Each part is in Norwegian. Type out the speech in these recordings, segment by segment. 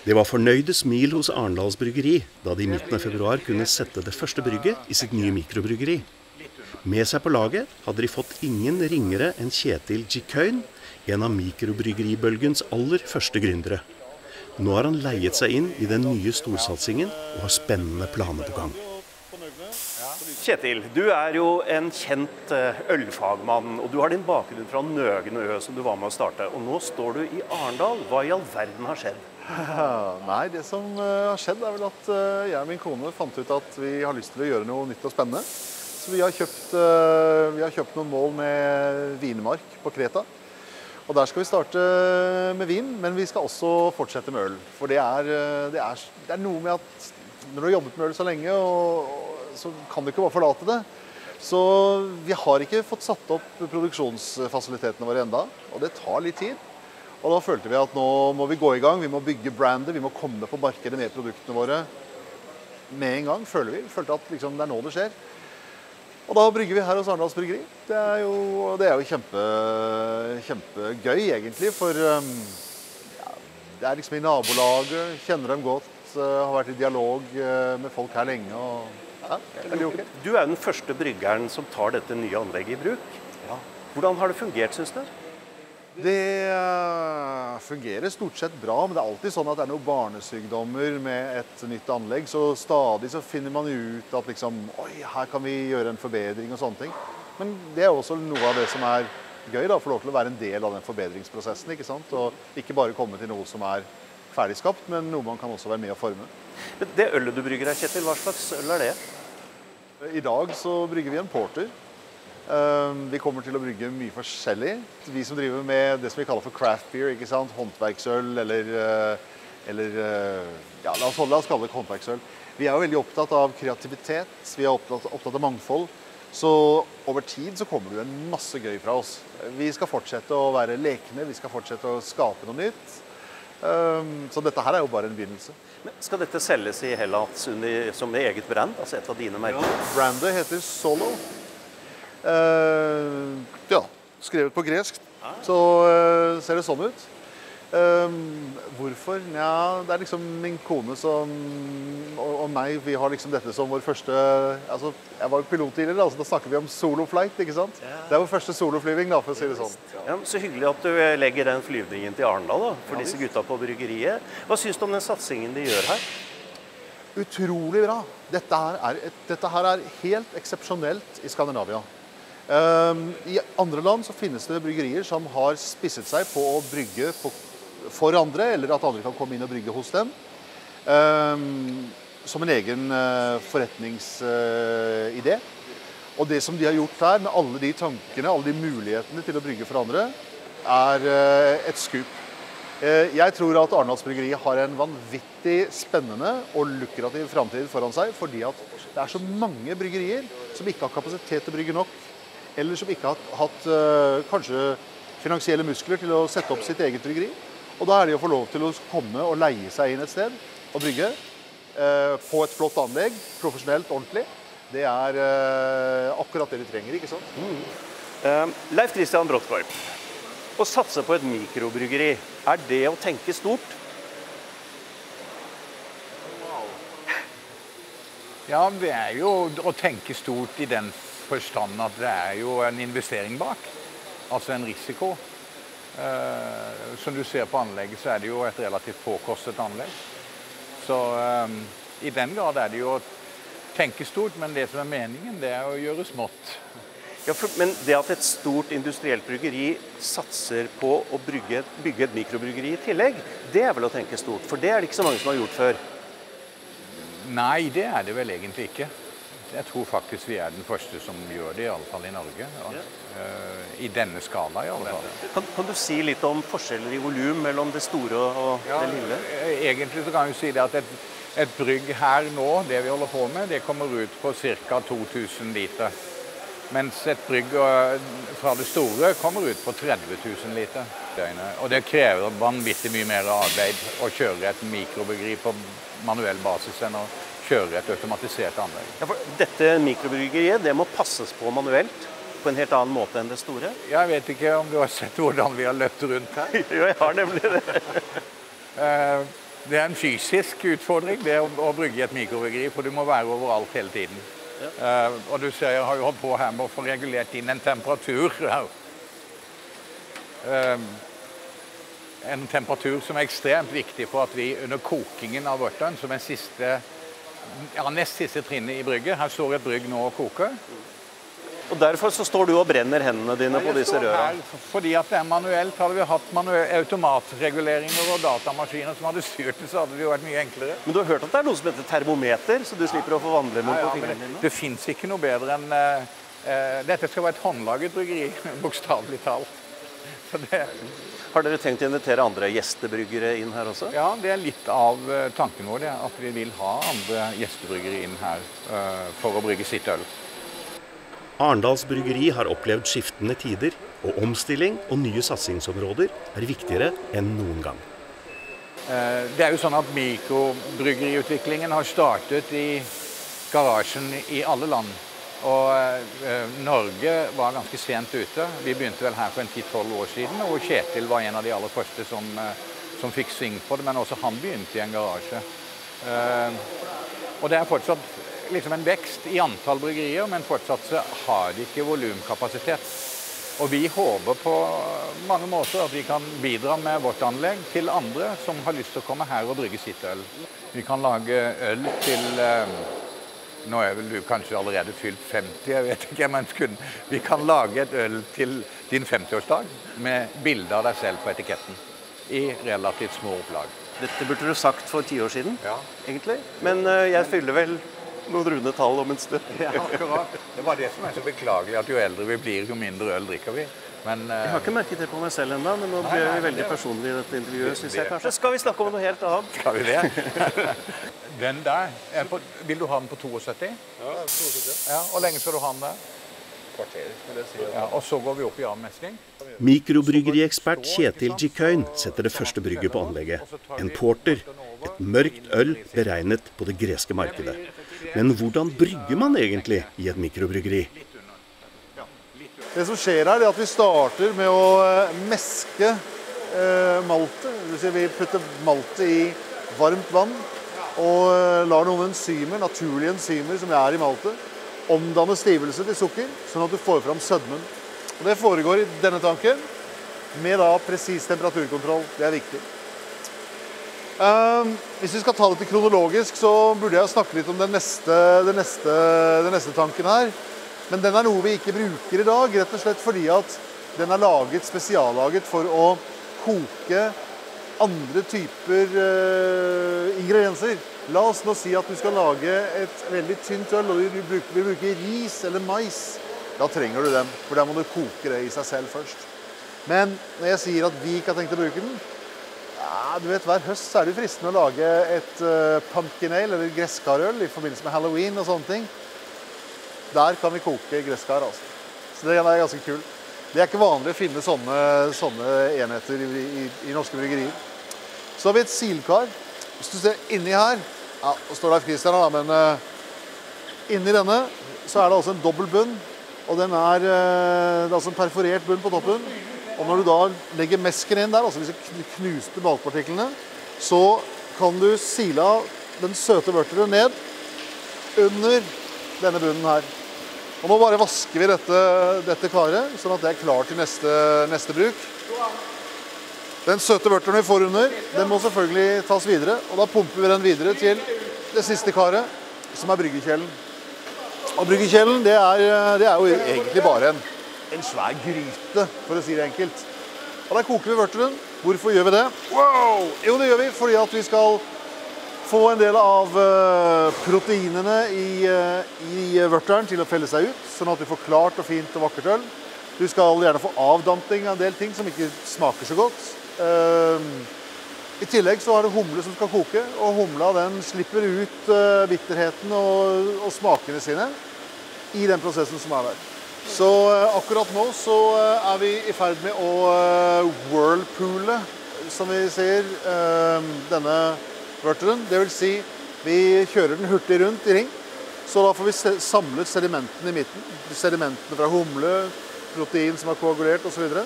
Det var fornøyde smil hos Arendals Bryggeri da de i midten av februar kunne sette det første brygget i sitt nye mikrobryggeri. Med seg på laget hadde de fått ingen ringere enn Kjetil Gikøyn, en av mikrobrygeribølgens aller første gründere. Nå har han leiet seg inn i den nye storsatsingen og har spennende planer på gang. Kjetil, du er jo en kjent ølfagmann, og du har din bakgrunn fra Nøgen og Ø som du var med å starte. Og nå står du i Arendal. Hva i all verden har skjedd? Nei, det som har skjedd er vel at jeg og min kone fant ut at vi har lyst til å gjøre noe nytt og spennende. Så vi har kjøpt noen mål med vinmark på Kreta. Og der skal vi starte med vin, men vi skal også fortsette med øl. For det er noe med at når du har jobbet med øl så lenge, så kan du ikke bare forlate det. Så vi har ikke fått satt opp produksjonsfasilitetene våre enda, og det tar litt tid. Og da følte vi at nå må vi gå i gang, vi må bygge brandet, vi må komme på markedet med produktene våre med en gang, føler vi. Følte at liksom, det er nå det skjer. Og da brygger vi her hos Arendals Bryggeri. Det er jo kjempegøy egentlig, for det er liksom i nabolaget, kjenner dem godt, har vært i dialog med folk her lenge. Og okay. Du er den første bryggeren som tar dette nye anlegget i bruk. Ja. Hvordan har det fungert, synes du? Det fungerer stort sett bra, men det er alltid sånn at det er noen barnesykdommer med et nytt anlegg, så stadig så finner man ut at liksom, oi, her kan vi gjøre en forbedring og sånne ting. Men det er også noe av det som er gøy, da, for lov til å være en del av den forbedringsprosessen, ikke sant? Og ikke bare komme til noe som er ferdigskapt, men noe man kan også være med å forme. Men det ølet du brygger her, Kjetil, hva slags øl er det? I dag så brygger vi en porter. Vi kommer til å brygge mye forskjellig. Vi som driver med det som vi kaller for craft beer, ikke sant? Håndverksøl, ja, la oss kalle det håndverksøl. Vi er jo veldig opptatt av kreativitet, vi er opptatt av mangfold. Så over tid så kommer det en masse gøy fra oss. Vi skal fortsette å være lekne, vi skal fortsette å skape noe nytt. Så dette her er jo bare en begynnelse. Men skal dette selges i Hellas som eget brand, altså et av dine merker? Ja, brandet heter Solo. Ja, skrevet på gresk, så ser det sånn ut. Hvorfor? Ja, det er liksom min kone og meg, vi har liksom dette som vår første, altså jeg var jo pilot tidligere, altså da snakker vi om soloflight, ikke sant? Det er vår første soloflyving da, for å si det sånn. Ja, så hyggelig at du legger den flyvningen til Arendal da, for disse gutta på bryggeriet. Hva synes du om den satsingen de gjør her? Utrolig bra. Dette her er helt eksepsjonelt i Skandinavia. I andre land så finnes det bryggerier som har spisset seg på å brygge for andre, eller at andre kan komme inn og brygge hos dem, som en egen forretningsidé. Og det som de har gjort her, med alle de tankene, alle de mulighetene til å brygge for andre, er et skup. Jeg tror at Arendals Bryggeri har en vanvittig spennende og lukrativ fremtid foran seg, fordi at det er så mange bryggerier som ikke har kapasitet til å brygge nok, eller som ikke har hatt kanskje finansielle muskler til å sette opp sitt eget bryggeri. Og da er det å få lov til å komme og leie seg inn et sted og brygge på et flott anlegg, profesjonelt, ordentlig. Det er akkurat det vi trenger, ikke sant? Leif Kristian Bråttkorp, å satse på et mikrobryggeri, er det å tenke stort? Ja, det er jo å tenke stort i den forstand at det er jo en investering bak, altså en risiko. Som du ser på anlegget så er det jo et relativt påkostet anlegg. Så i den grad er det jo å tenke stort, men det som er meningen det er å gjøre smått. Ja, men det at et stort industrielt bryggeri satser på å bygge et mikrobryggeri i tillegg, det er vel å tenke stort, for det er det ikke så mange som har gjort før. Nei, det er det vel egentlig ikke. Jeg tror faktisk vi er den første som gjør det, i alle fall i Norge. Ja. I denne skala i alle fall. Kan du si litt om forskjeller i volum mellom det store og det lille? Egentlig så kan jeg si det at et brygg her nå, det vi holder på med, det kommer ut på ca. 2000 liter. Mens et brygg fra det store kommer ut på 30 000 liter. Og det krever vanvittig mye mer arbeid å kjøre et mikrobryggeri på manuell basis enn å kjøre et automatisert anlegg. Ja, for dette mikrobryggeriet, det må passes på manuelt på en helt annen måte enn det store? Jeg vet ikke om du har sett hvordan vi har løpt rundt her. Jo, jeg har nemlig det. Det en fysisk utfordring, det å brygge i et mikrobryggeri, for du må være overalt hele tiden. Og du ser, jeg har jo holdt på her med å få regulert inn en temperatur her. En temperatur som er ekstremt viktig for at vi under kokingen av vørteren, som er nest siste trinnet i brygget, her står et brygg nå og koker. Og derfor så står du og brenner hendene dine på disse røra. Fordi at det er manuelt. Hadde vi hatt automatreguleringer og datamaskiner som hadde styrt det, så hadde det jo vært mye enklere. Men du har hørt at det er noe som heter termometer, så du slipper å få vannlemon på fingrene dine? Det finnes ikke noe bedre enn... dette skal være et håndlaget bryggeri, bokstavelig talt. Har dere tenkt å invitere andre gjestebryggere inn her også? Ja, det er litt av tanken vår, at vi vil ha andre gjestebryggere inn her for å brygge sitt øl. Arendals bryggeri har opplevd skiftende tider, og omstilling og nye satsingsområder er viktigere enn noen gang. Det er jo sånn at mikrobryggeriutviklingen har startet i garasjen i alle land. Og Norge var ganske sent ute. Vi begynte vel her for 10-12 år siden, og Kjetil var en av de aller første som fikk sving på det, men også han begynte i en garasje. Og det er fortsatt liksom en vekst i antall bryggerier, men fortsatt så har de ikke volumkapasitet. Og vi håper på mange måter at vi kan bidra med vårt anlegg til andre som har lyst til å komme her og brygge sitt øl. Vi kan lage øl til, nå er vel du kanskje allerede fylt 50, jeg vet ikke, men vi kan lage et øl til din 50-årsdag med bilde av deg selv på etiketten i relativt små opplag. Dette burde du sagt for 10 år siden, ja. Egentlig. Men jeg fyller vel noen runde tall om en stund. Ja, akkurat. Det var det som er så beklagelig, at jo eldre vi blir, jo mindre øl drikker vi. Men, jeg har ikke merket det på meg selv enda, men nå blir vi veldig personlige i dette intervjuet, synes jeg kanskje. Skal vi snakke om noe helt annet? Skal vi det? Den der, vil du ha den på 72? Ja, 72. Ja, og lenge skal du ha den der? Kvarter, vil jeg si. Ja, og så går vi opp i avmestring. Mikrobryggeriekspert Kjetil Jikøyn setter det første brygget på anlegget. En porter, et mørkt øl beregnet på det greske markedet. Men hvordan brygger man egentlig i et mikrobryggeri? Det som skjer her, er at vi starter med å meske maltet. Det vil si vi putter maltet i varmt vann og lar noen enzymer, naturlige enzymer som er i maltet, omdanne stivelse til sukker, sånn at du får fram sødmen. Og det foregår i denne tanken med da presis temperaturkontroll. Det er viktig. Hvis vi skal ta det til kronologisk, så burde jeg snakke litt om den neste tanken her. Men den er noe vi ikke bruker i dag, rett og slett fordi at den er spesiallaget for å koke andre typer ingredienser. La oss nå si at du skal lage et veldig tynt øl, og du vil bruke ris eller mais. Da trenger du den, for da må du koke det i seg selv først. Men når jeg sier at vi ikke har tenkt å bruke den, ja, du vet, hver høst så er det fristende å lage et pumpkin ale eller gresskarøl i forbindelse med Halloween og sånne ting. Der kan vi koke gresskar, altså. Så det er ganske kult. Det er ikke vanlig å finne sånne enheter i norske bryggerier. Så har vi et silkar. Hvis du ser inni her, ja, nå står Leif Christian da, men inni denne så er det altså en dobbel bunn, og det er altså en perforert bunn på toppen. Og når du da legger mesken inn der, altså disse knuste maltpartiklene, så kan du sile av den søte vørteren ned under denne bunnen her. Og nå bare vasker vi dette karet, sånn at det er klart til neste bruk. Den søte vørteren vi får under, den må selvfølgelig tas videre, og da pumper vi den videre til det siste karet, som er bryggekjelen. Og bryggekjelen, det er jo egentlig bare en svær gryte, for å si det enkelt. Og der koker vi vørteren. Hvorfor gjør vi det? Wow! Jo, det gjør vi fordi at vi skal få en del av proteinene i vørteren til å felle seg ut, sånn at vi får klart og fint og vakkert øl. Du skal gjerne få avdamping av en del ting som ikke smaker så godt. I tillegg så har det humle som skal koke, og humla den slipper ut bitterheten og smakene sine i den prosessen som er der. Så akkurat nå så er vi i ferd med å whirlpoole, som vi sier, denne vørteren. Det vil si, vi kjører den hurtig rundt i ring, så da får vi samlet sedimentene i midten. Sedimentene fra humle, protein som er koagulert og så videre.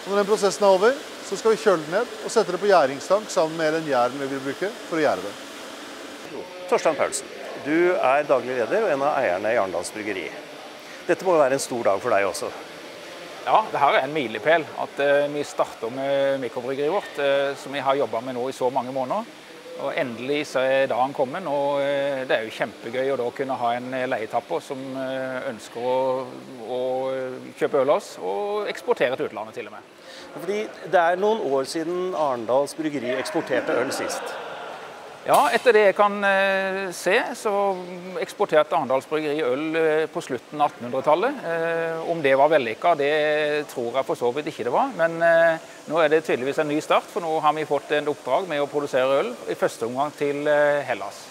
Og når den prosessen er over, så skal vi kjøle den ned og sette det på gjæringstank sammen med den gjæren vi vil bruke for å gjære det. Torstein Paulsen, du er daglig leder og en av eierne i Arendals Bryggeri. Dette må være en stor dag for deg også. Ja, det her er en milepæl at vi starter med mikrobryggeriet vårt, som vi har jobbet med nå i så mange måneder. Og endelig så er dagen kommet, og det er jo kjempegøy å da kunne ha en leietapper som ønsker å kjøpe øl av oss og eksportere til utlandet til og med. Fordi det er noen år siden Arendals Bryggeri eksporterte øl sist. Ja, etter det jeg kan se, så eksporterte Arendals Bryggeri øl på slutten av 1800-tallet. Om det var vellykket, det tror jeg for så vidt ikke det var. Men nå er det tydeligvis en ny start, for nå har vi fått en oppdrag med å produsere øl i første omgang til Hellas.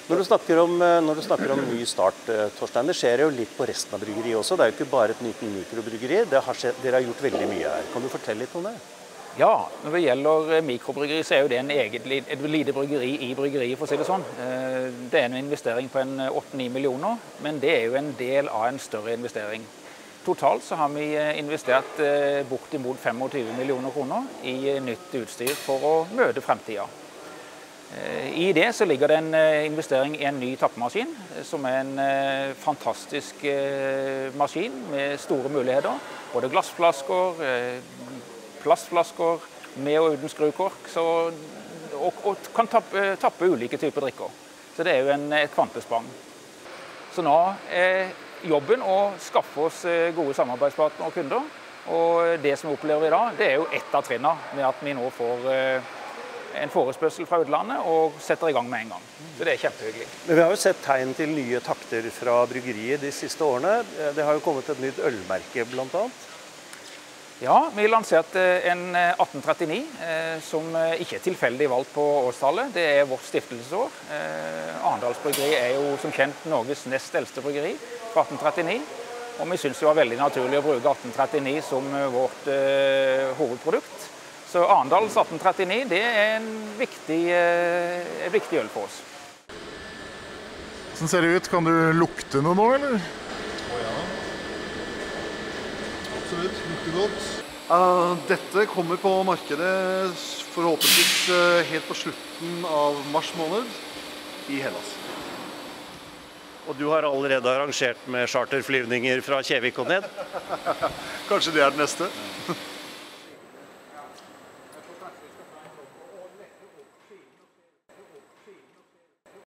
Når du snakker om ny start, Torstein, det skjer jo litt på resten av bryggeriet også. Det er jo ikke bare et nytt mikrobryggeri. Dere har gjort veldig mye her. Kan du fortelle litt om det? Ja, når det gjelder mikrobryggeri, så er jo det et lite bryggeri i bryggeriet, for å si det sånn. Det er en investering på 8-9 millioner, men det er jo en del av en større investering. Totalt så har vi investert bortimot 25 millioner kroner i nytt utstyr for å møte fremtiden. I det så ligger det en investering i en ny tappemaskin, som er en fantastisk maskin med store muligheter. Både glassflasker, plastflasker med og uten skrukork, og kan tappe ulike typer drikker. Så det er jo et kvantesprang. Så nå er jobben å skaffe oss gode samarbeidspartnere og kunder, og det som vi opplever i dag, det er jo ett av trinnene med at vi nå får en forespørsel fra utlandet og setter i gang med en gang. Så det er kjempehyggelig. Men vi har jo sett tegn til nye takter fra bryggeriet de siste årene. Det har jo kommet et nytt ølmerke blant annet. Ja, vi lanserte en 1839, som ikke er tilfeldig valgt på årstallet. Det er vårt stiftelsesår. Arendals Bryggeri er jo som kjent Norges nest eldste bryggeri fra 1839. Og vi synes det var veldig naturlig å bruke 1839 som vårt hovedprodukt. Så Arendals 1839, det er en viktig øl for oss. Hvordan ser det ut? Kan du lukte noe nå, eller? Ja. Absolutt, lukter godt. Dette kommer på markedet forhåpentligvis helt på slutten av mars måned i Hellas. Og du har allerede arrangert med charterflyvninger fra Kjevik og ned? Kanskje det er det neste.